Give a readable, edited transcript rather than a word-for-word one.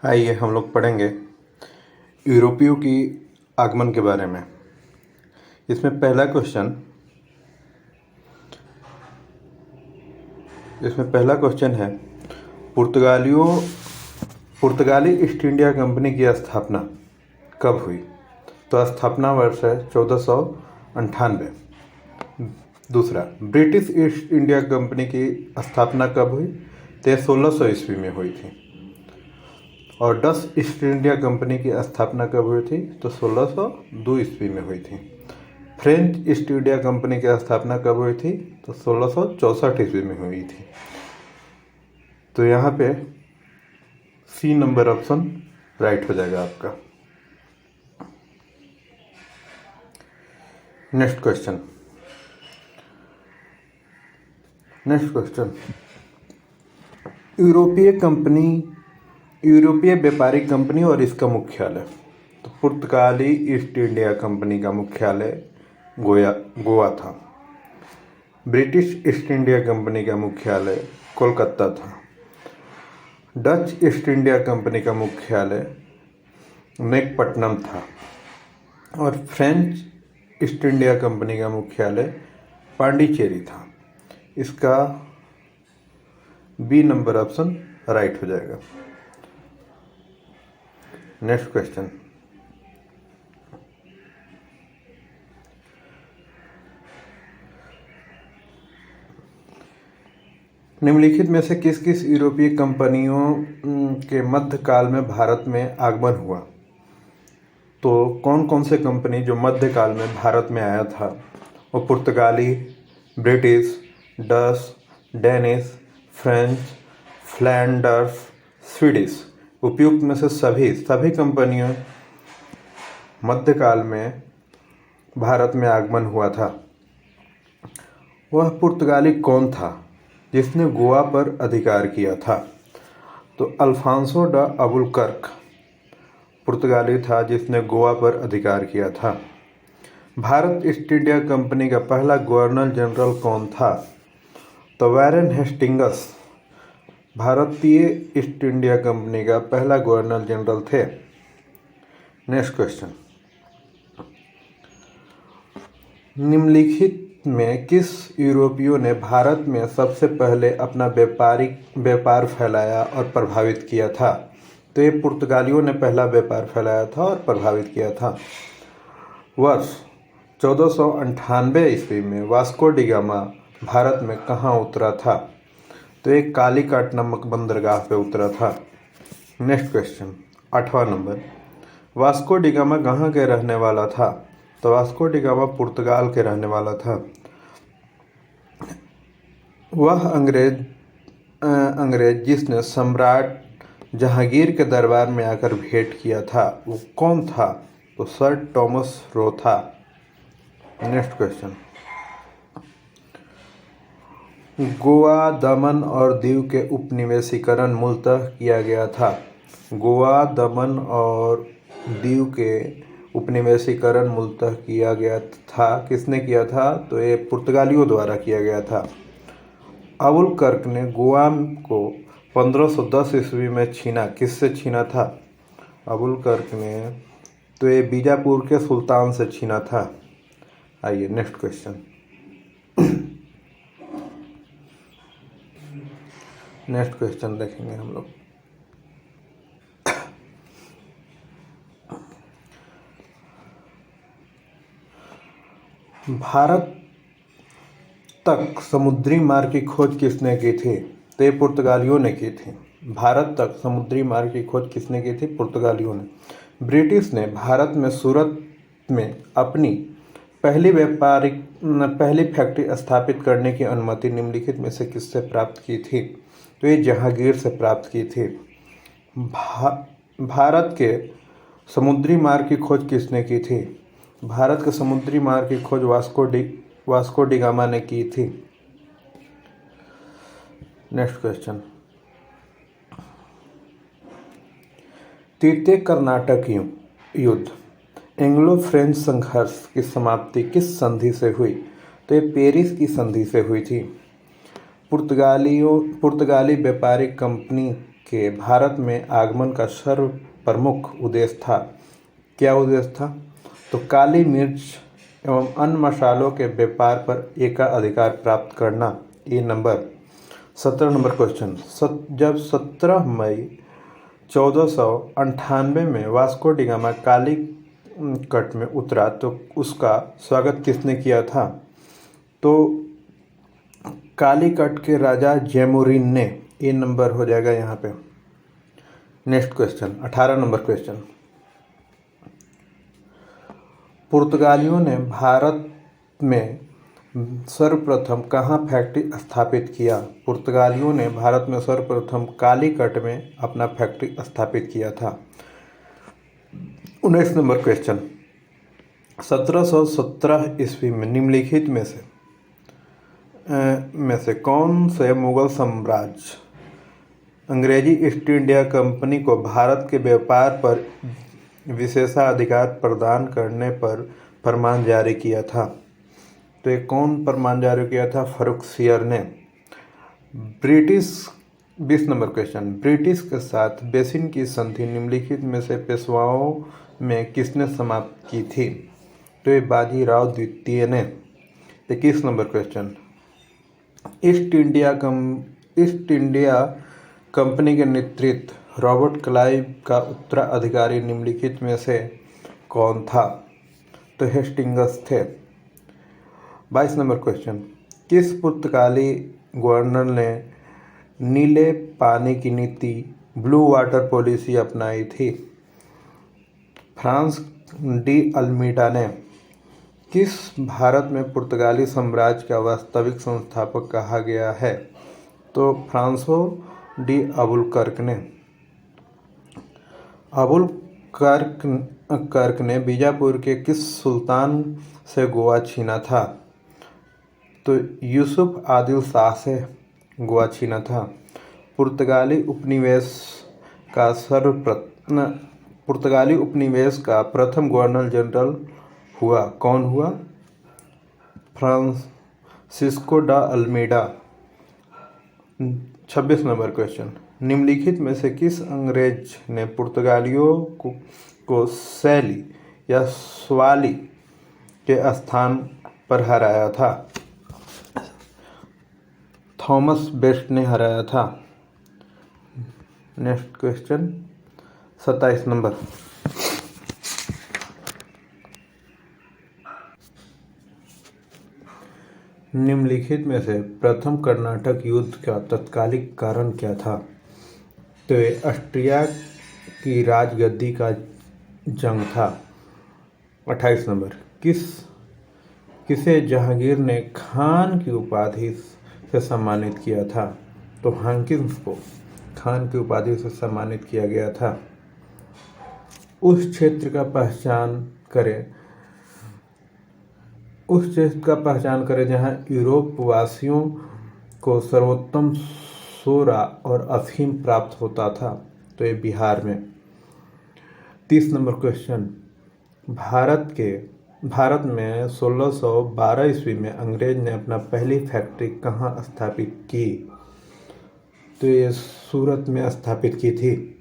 आइए हम लोग पढ़ेंगे यूरोपियों की आगमन के बारे में। इसमें पहला क्वेश्चन है पुर्तगाली ईस्ट इंडिया कंपनी की स्थापना कब हुई। तो स्थापना वर्ष है 1498। दूसरा, ब्रिटिश ईस्ट इंडिया कंपनी की स्थापना कब हुई। तो 1600 ईस्वी में हुई थी। और डच ईस्ट इंडिया कंपनी की स्थापना कब हुई थी। तो 1602 ईस्वी में हुई थी। फ्रेंच ईस्ट इंडिया कंपनी की स्थापना कब हुई थी। तो 1664 ईस्वी में हुई थी। तो यहाँ पे सी नंबर ऑप्शन राइट हो जाएगा आपका। नेक्स्ट क्वेश्चन यूरोपीय व्यापारिक कंपनी और इसका मुख्यालय। तो पुर्तगाली ईस्ट इंडिया कंपनी का मुख्यालय गोवा था। ब्रिटिश ईस्ट इंडिया कंपनी का मुख्यालय कोलकाता था। डच ईस्ट इंडिया कंपनी का मुख्यालय नेकपट्टनम था। और फ्रेंच ईस्ट इंडिया कंपनी का मुख्यालय पांडिचेरी था। इसका बी नंबर ऑप्शन राइट हो जाएगा। नेक्स्ट क्वेश्चन, निम्नलिखित में से किस किस यूरोपीय कंपनियों के मध्यकाल में भारत में आगमन हुआ। तो कौन कौन से कंपनी जो मध्यकाल में भारत में आया था वो पुर्तगाली, British, Dutch, Danish, French, Flanders, Swedish. उपयुक्त में से सभी कंपनियों मध्यकाल में भारत में आगमन हुआ था। वह पुर्तगाली कौन था जिसने गोवा पर अधिकार किया था। तो अल्फांसो ड अबुलकर्क पुर्तगाली था जिसने गोवा पर अधिकार किया था। भारत ईस्ट इंडिया कंपनी का पहला गवर्नर जनरल कौन था। तो वैरेन हेस्टिंग्स भारतीय ईस्ट इंडिया कंपनी का पहला गवर्नर जनरल थे। नेक्स्ट क्वेश्चन, निम्नलिखित में किस यूरोपियों ने भारत में सबसे पहले अपना व्यापार फैलाया और प्रभावित किया था। तो ये पुर्तगालियों ने पहला व्यापार फैलाया था और प्रभावित किया था। वर्ष 1498 ईस्वी में वास्को डी गामा भारत में कहाँ उतरा था। तो एक कालीकाट नामक बंदरगाह पे उतरा था। नेक्स्ट क्वेश्चन, 8वां नंबर, वास्को डी गामा कहाँ के रहने वाला था। तो वास्को डी गामा पुर्तगाल के रहने वाला था। वह अंग्रेज जिसने सम्राट जहांगीर के दरबार में आकर भेंट किया था वो कौन था। तो सर टॉमस रो था। नेक्स्ट क्वेश्चन, गोवा, दमन और दीव के उपनिवेशीकरण मूलतः किया गया था। गोवा, दमन और दीव के उपनिवेशीकरण मूलतः किया गया था। किसने किया था। तो ये पुर्तगालियों द्वारा किया गया था। अबुलकर्क ने गोवा को 1510 ईस्वी में छीना। किससे छीना था। अबुलकर्क ने तो ये बीजापुर के सुल्तान से छीना था। आइए नेक्स्ट क्वेश्चन, देखेंगे हम लोग। भारत तक समुद्री मार्ग की खोज किसने की थी। तो ये पुर्तगालियों ने की थी। भारत तक समुद्री मार्ग की खोज किसने की थी। पुर्तगालियों ने। ब्रिटिश ने भारत में सूरत में अपनी पहली फैक्ट्री स्थापित करने की अनुमति निम्नलिखित में से किससे प्राप्त की थी। तो ये जहांगीर से प्राप्त की थी। भारत के समुद्री मार्ग की खोज किसने की थी। भारत के समुद्री मार्ग की खोज वास्को डी गामा ने की थी। नेक्स्ट क्वेश्चन, तृतीय कर्नाटक युद्ध एंग्लो फ्रेंच संघर्ष की समाप्ति किस संधि से हुई। तो ये पेरिस की संधि से हुई थी। पुर्तगाली व्यापारिक कंपनी के भारत में आगमन का सर्व प्रमुख उद्देश्य था। क्या उद्देश्य था? तो काली मिर्च एवं अन्य मसालों के व्यापार पर एकाधिकार प्राप्त करना। ये 17 नंबर क्वेश्चन। जब 17 मई 1498 में वास्को डी गामा कालीकट में उतरा तो उसका स्वागत किसने किया था? तो कालीकट के राजा जैमुरीन ने। ये नंबर हो जाएगा यहाँ पे। Next question 18 number question. पुर्तगालियों ने भारत में सर्वप्रथम कहाँ फैक्ट्री स्थापित किया? पुर्तगालियों ने भारत में सर्वप्रथम कालीकट में अपना फैक्ट्री स्थापित किया था। 19 नंबर क्वेश्चन। 1717 ईस्वी में निम्नलिखित में से कौन से मुगल साम्राज्य अंग्रेजी ईस्ट इंडिया कंपनी को भारत के व्यापार पर विशेषाधिकार प्रदान करने पर फरमान जारी किया था? तो ये कौन फरमान जारी किया था? फर्रुखसियर ने। British 20 number question. ब्रिटिश के साथ बेसिन की संधि निम्नलिखित में से पेशवाओं में किसने समाप्त की थी? तो ये बाजीराव द्वितीय ने। 21 number question. East India company के नेतृत्व रॉबर्ट क्लाइव का उत्तराधिकारी निम्नलिखित में से कौन था? तो हेस्टिंग्स थे। 22 नंबर क्वेश्चन। किस पुर्तगाली गवर्नर ने नीले पानी की नीति ब्लू वाटर पॉलिसी अपनाई थी? फ्रांस डी अल्मीडा ने। किस भारत में पुर्तगाली साम्राज्य का वास्तविक संस्थापक कहा गया है? तो फ्रांसो डी अबुलकर्क ने। अबुलकर्क ने बीजापुर के किस सुल्तान से गोवा छीना था? तो यूसुफ आदिल शाह से गोवा छीना था। पुर्तगाली उपनिवेश का प्रथम गवर्नर जनरल हुआ कौन हुआ? फ्रांसिस्को डा अल्मीडा। 26 number question. निम्नलिखित में से किस अंग्रेज ने पुर्तगालियों को शैली या स्वाली के स्थान पर हराया था? थॉमस बेस्ट ने हराया था। Next question 27 number. निम्नलिखित में से प्रथम कर्नाटक युद्ध का तत्कालिक कारण क्या था? तो ये ऑस्ट्रिया की राजगद्दी का जंग था। 28 नंबर। किसे जहांगीर ने खान की उपाधि से सम्मानित किया था? तो हाकिन्स को खान की उपाधि से सम्मानित किया गया था। उस क्षेत्र का पहचान करें जहां यूरोप वासियों को सर्वोत्तम सोरा और अफीम प्राप्त होता था। तो ये बिहार में। 30 नंबर क्वेश्चन। भारत में 1612 ईस्वी में अंग्रेज ने अपना पहली फैक्ट्री कहाँ स्थापित की? तो ये सूरत में स्थापित की थी।